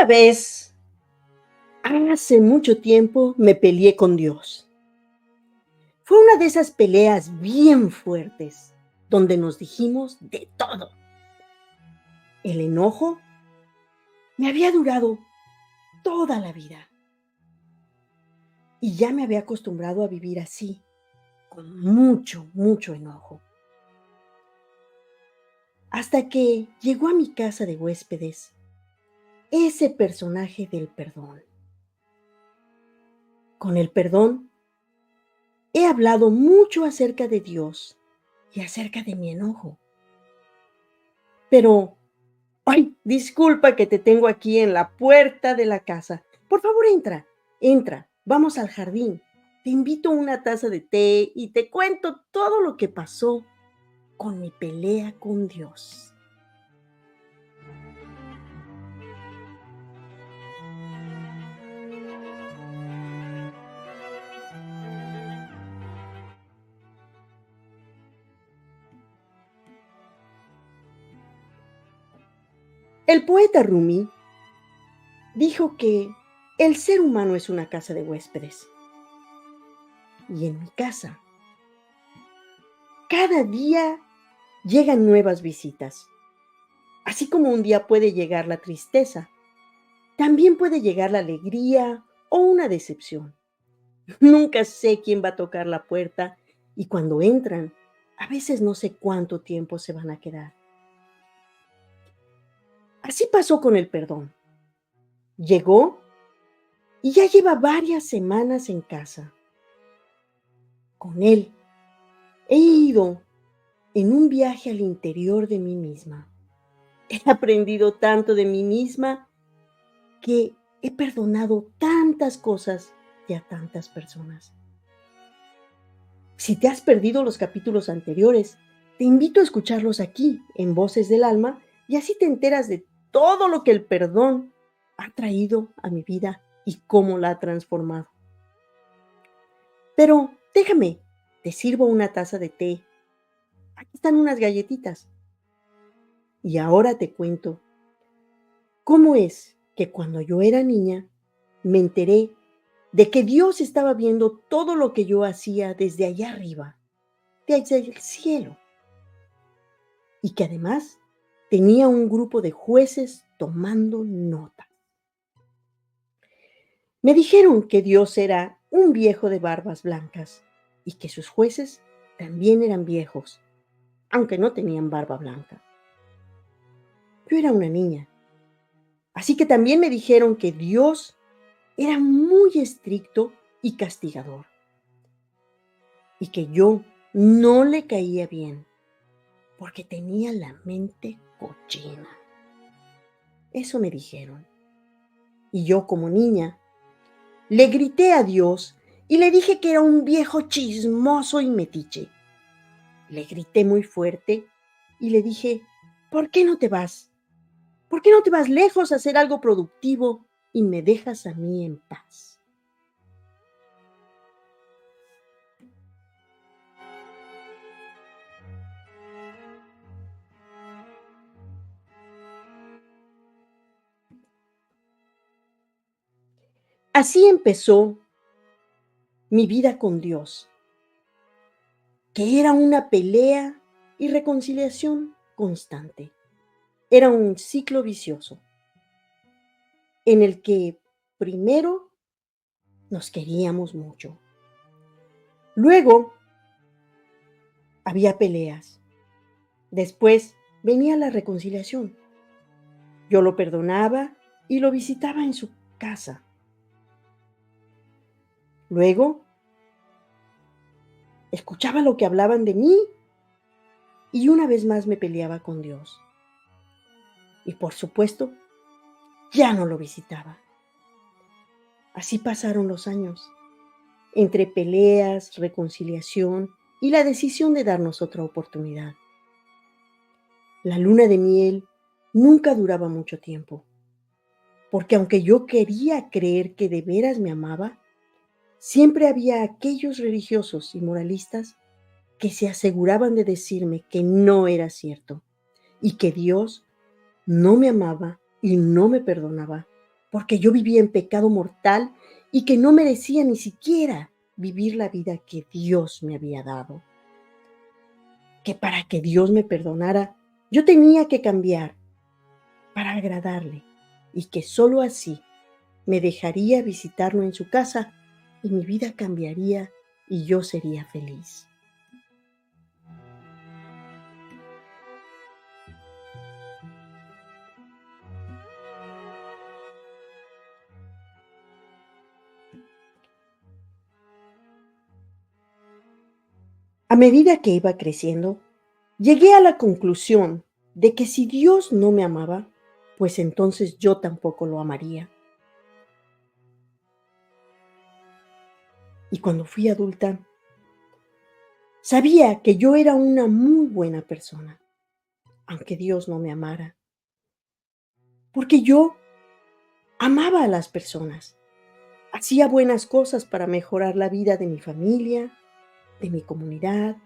Una vez, hace mucho tiempo, me peleé con Dios. Fue una de esas peleas bien fuertes, donde nos dijimos de todo. El enojo me había durado toda la vida y ya me había acostumbrado a vivir así, con mucho, mucho enojo. Hasta que llegó a mi casa de huéspedes ese personaje del perdón. Con el perdón he hablado mucho acerca de Dios y acerca de mi enojo. Pero, ay, disculpa que te tengo aquí en la puerta de la casa. Por favor, entra, entra, vamos al jardín. Te invito a una taza de té y te cuento todo lo que pasó con mi pelea con Dios. El poeta Rumi dijo que el ser humano es una casa de huéspedes. Y en mi casa, cada día llegan nuevas visitas. Así como un día puede llegar la tristeza, también puede llegar la alegría o una decepción. Nunca sé quién va a tocar la puerta y cuando entran, a veces no sé cuánto tiempo se van a quedar. Así pasó con el perdón. Llegó y ya lleva varias semanas en casa. Con él he ido en un viaje al interior de mí misma. He aprendido tanto de mí misma que he perdonado tantas cosas y a tantas personas. Si te has perdido los capítulos anteriores, te invito a escucharlos aquí, en Voces del Alma, y así te enteras de todo lo que el perdón ha traído a mi vida y cómo la ha transformado. Pero déjame, te sirvo una taza de té. Aquí están unas galletitas. Y ahora te cuento cómo es que cuando yo era niña me enteré de que Dios estaba viendo todo lo que yo hacía desde allá arriba, desde el cielo, y que además tenía un grupo de jueces tomando nota. Me dijeron que Dios era un viejo de barbas blancas y que sus jueces también eran viejos, aunque no tenían barba blanca. Yo era una niña, así que también me dijeron que Dios era muy estricto y castigador y que yo no le caía bien porque tenía la mente cochina. Eso me dijeron. Y yo como niña le grité a Dios y le dije que era un viejo chismoso y metiche. Le grité muy fuerte y le dije, ¿por qué no te vas? ¿Por qué no te vas lejos a hacer algo productivo y me dejas a mí en paz? Así empezó mi vida con Dios, que era una pelea y reconciliación constante. Era un ciclo vicioso en el que primero nos queríamos mucho. Luego había peleas. Después venía la reconciliación. Yo lo perdonaba y lo visitaba en su casa. Luego escuchaba lo que hablaban de mí y una vez más me peleaba con Dios. Y por supuesto, ya no lo visitaba. Así pasaron los años, entre peleas, reconciliación y la decisión de darnos otra oportunidad. La luna de miel nunca duraba mucho tiempo, porque aunque yo quería creer que de veras me amaba, siempre había aquellos religiosos y moralistas que se aseguraban de decirme que no era cierto y que Dios no me amaba y no me perdonaba porque yo vivía en pecado mortal y que no merecía ni siquiera vivir la vida que Dios me había dado. Que para que Dios me perdonara, yo tenía que cambiar para agradarle y que solo así me dejaría visitarlo en su casa y mi vida cambiaría y yo sería feliz. A medida que iba creciendo, llegué a la conclusión de que si Dios no me amaba, pues entonces yo tampoco lo amaría. Y cuando fui adulta, sabía que yo era una muy buena persona, aunque Dios no me amara, porque yo amaba a las personas, hacía buenas cosas para mejorar la vida de mi familia, de mi comunidad,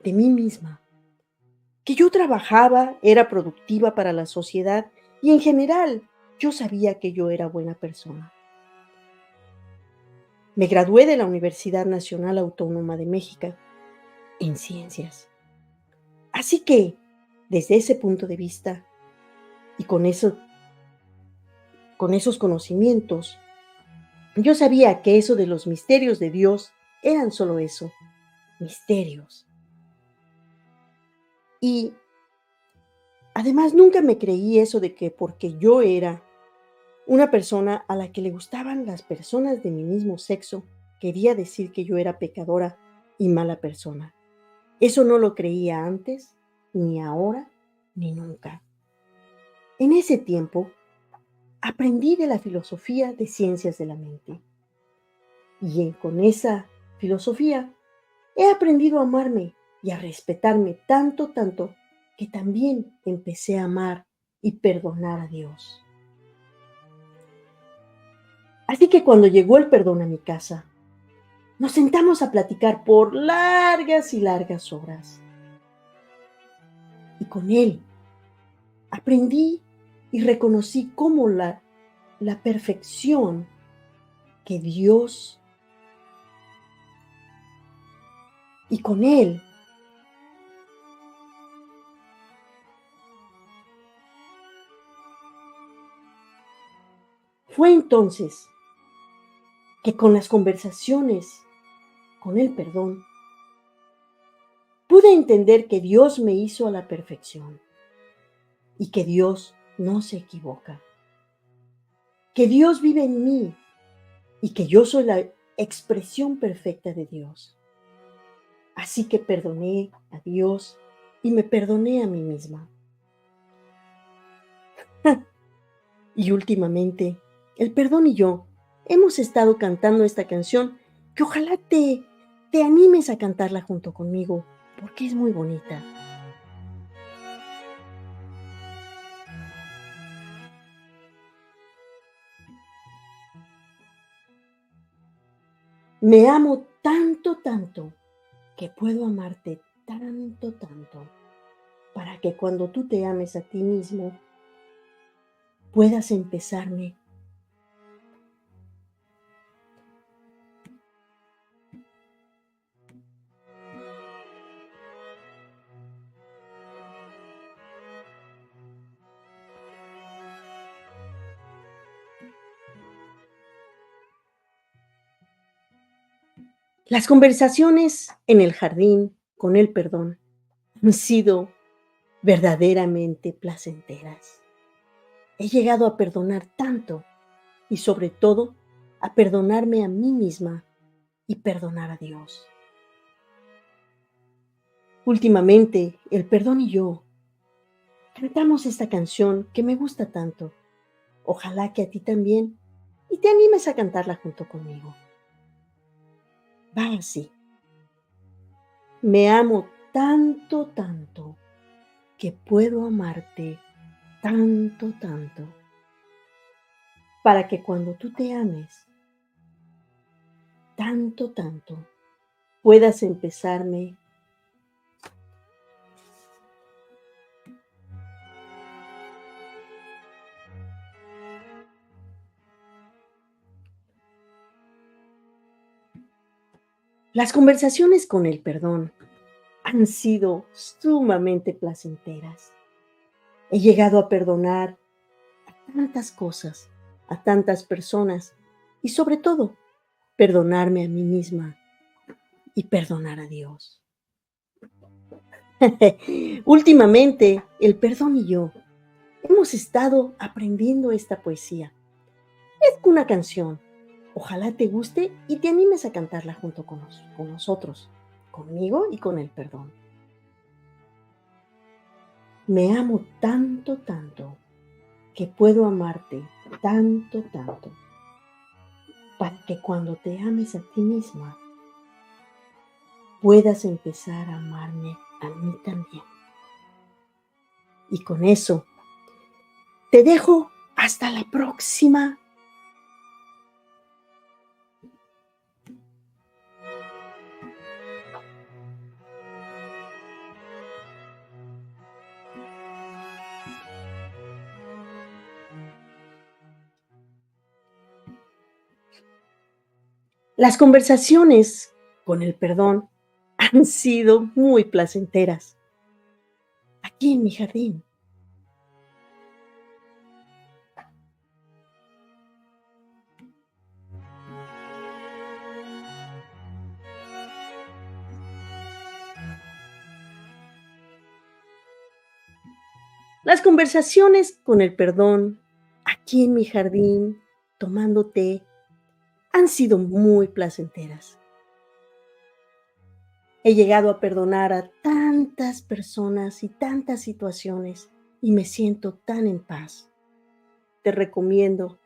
de mí misma, que yo trabajaba, era productiva para la sociedad y en general yo sabía que yo era buena persona. Me gradué de la Universidad Nacional Autónoma de México en ciencias. Así que, desde ese punto de vista y con esos conocimientos, yo sabía que eso de los misterios de Dios eran solo eso, misterios. Y además nunca me creí eso de que porque yo era una persona a la que le gustaban las personas de mi mismo sexo, quería decir que yo era pecadora y mala persona. Eso no lo creía antes, ni ahora, ni nunca. En ese tiempo, aprendí de la filosofía de ciencias de la mente. Y con esa filosofía he aprendido a amarme y a respetarme tanto, tanto, que también empecé a amar y perdonar a Dios. Así que cuando llegó el perdón a mi casa, nos sentamos a platicar por largas y largas horas. Y con él aprendí y reconocí cómo la perfección que Dios y con él fue entonces que con las conversaciones, con el perdón, pude entender que Dios me hizo a la perfección y que Dios no se equivoca, que Dios vive en mí y que yo soy la expresión perfecta de Dios. Así que perdoné a Dios y me perdoné a mí misma. Y últimamente, el perdón y yo hemos estado cantando esta canción que ojalá te animes a cantarla junto conmigo, porque es muy bonita. Me amo tanto, tanto, que puedo amarte tanto, tanto, para que cuando tú te ames a ti mismo, puedas empezarme. Las conversaciones en el jardín con el perdón han sido verdaderamente placenteras. He llegado a perdonar tanto y sobre todo a perdonarme a mí misma y perdonar a Dios. Últimamente, el perdón y yo cantamos esta canción que me gusta tanto. Ojalá que a ti también y te animes a cantarla junto conmigo. Va así. Me amo tanto, tanto, que puedo amarte tanto, tanto, para que cuando tú te ames tanto, tanto, puedas empezarme. Las conversaciones con el perdón han sido sumamente placenteras. He llegado a perdonar a tantas cosas, a tantas personas y sobre todo, perdonarme a mí misma y perdonar a Dios. Últimamente, el perdón y yo hemos estado aprendiendo esta poesía. Es una canción. Ojalá te guste y te animes a cantarla junto con nosotros, conmigo y con el perdón. Me amo tanto, tanto, que puedo amarte tanto, tanto, para que cuando te ames a ti misma, puedas empezar a amarme a mí también. Y con eso, te dejo hasta la próxima. Las conversaciones con el perdón han sido muy placenteras. Aquí en mi jardín. Las conversaciones con el perdón, aquí en mi jardín, tomando té, han sido muy placenteras. He llegado a perdonar a tantas personas y tantas situaciones y me siento tan en paz. Te recomiendo,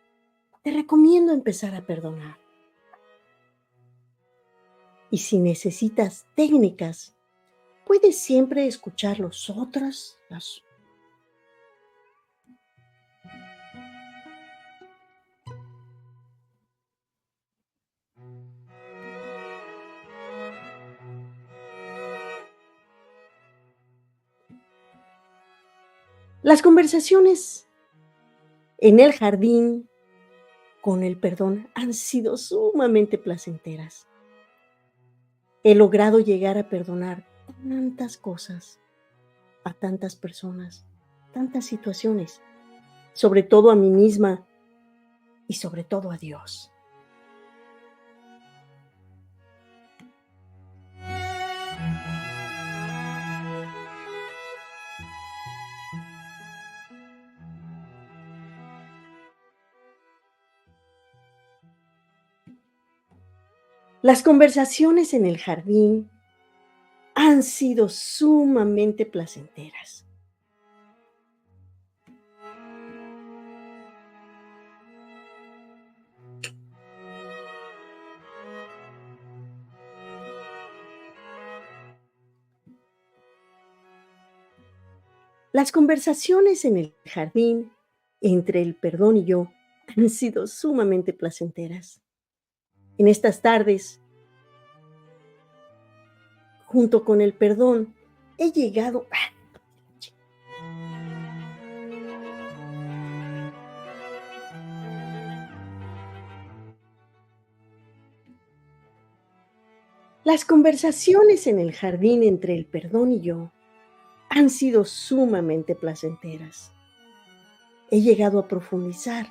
te recomiendo empezar a perdonar. Y si necesitas técnicas, puedes siempre escuchar los otros, las conversaciones en el jardín con el perdón han sido sumamente placenteras. He logrado llegar a perdonar tantas cosas, a tantas personas, tantas situaciones, sobre todo a mí misma y sobre todo a Dios. Las conversaciones en el jardín han sido sumamente placenteras. Las conversaciones en el jardín entre el perdón y yo han sido sumamente placenteras. En estas tardes, junto con el perdón, he llegado. Las conversaciones en el jardín entre el perdón y yo han sido sumamente placenteras. He llegado a profundizar,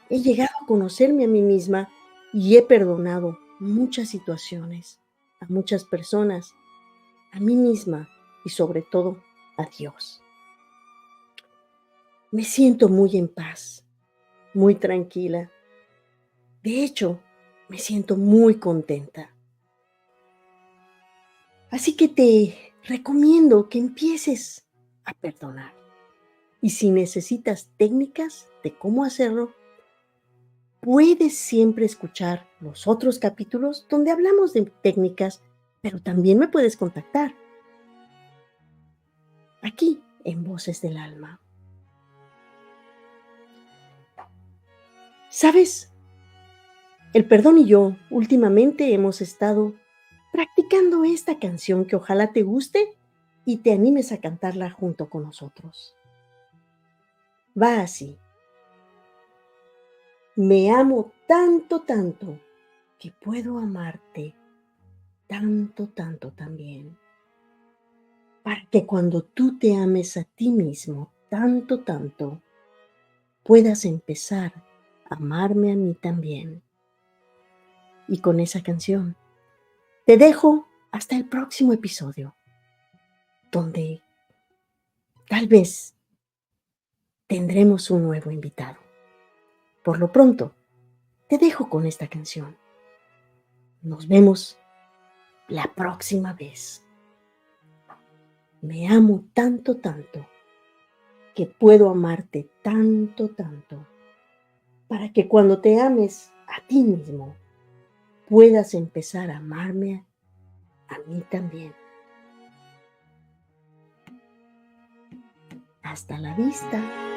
he llegado a conocerme a mí misma y he perdonado muchas situaciones, a muchas personas, a mí misma y sobre todo a Dios. Me siento muy en paz, muy tranquila. De hecho, me siento muy contenta. Así que te recomiendo que empieces a perdonar. Y si necesitas técnicas de cómo hacerlo, puedes siempre escuchar los otros capítulos donde hablamos de técnicas, pero también me puedes contactar aquí en Voces del Alma. ¿Sabes? El perdón y yo últimamente hemos estado practicando esta canción que ojalá te guste y te animes a cantarla junto con nosotros. Va así. Me amo tanto, tanto que puedo amarte tanto, tanto también. Para que cuando tú te ames a ti mismo tanto, tanto, puedas empezar a amarme a mí también. Y con esa canción te dejo hasta el próximo episodio, donde tal vez tendremos un nuevo invitado. Por lo pronto, te dejo con esta canción. Nos vemos la próxima vez. Me amo tanto, tanto, que puedo amarte tanto, tanto, para que cuando te ames a ti mismo, puedas empezar a amarme a mí también. Hasta la vista.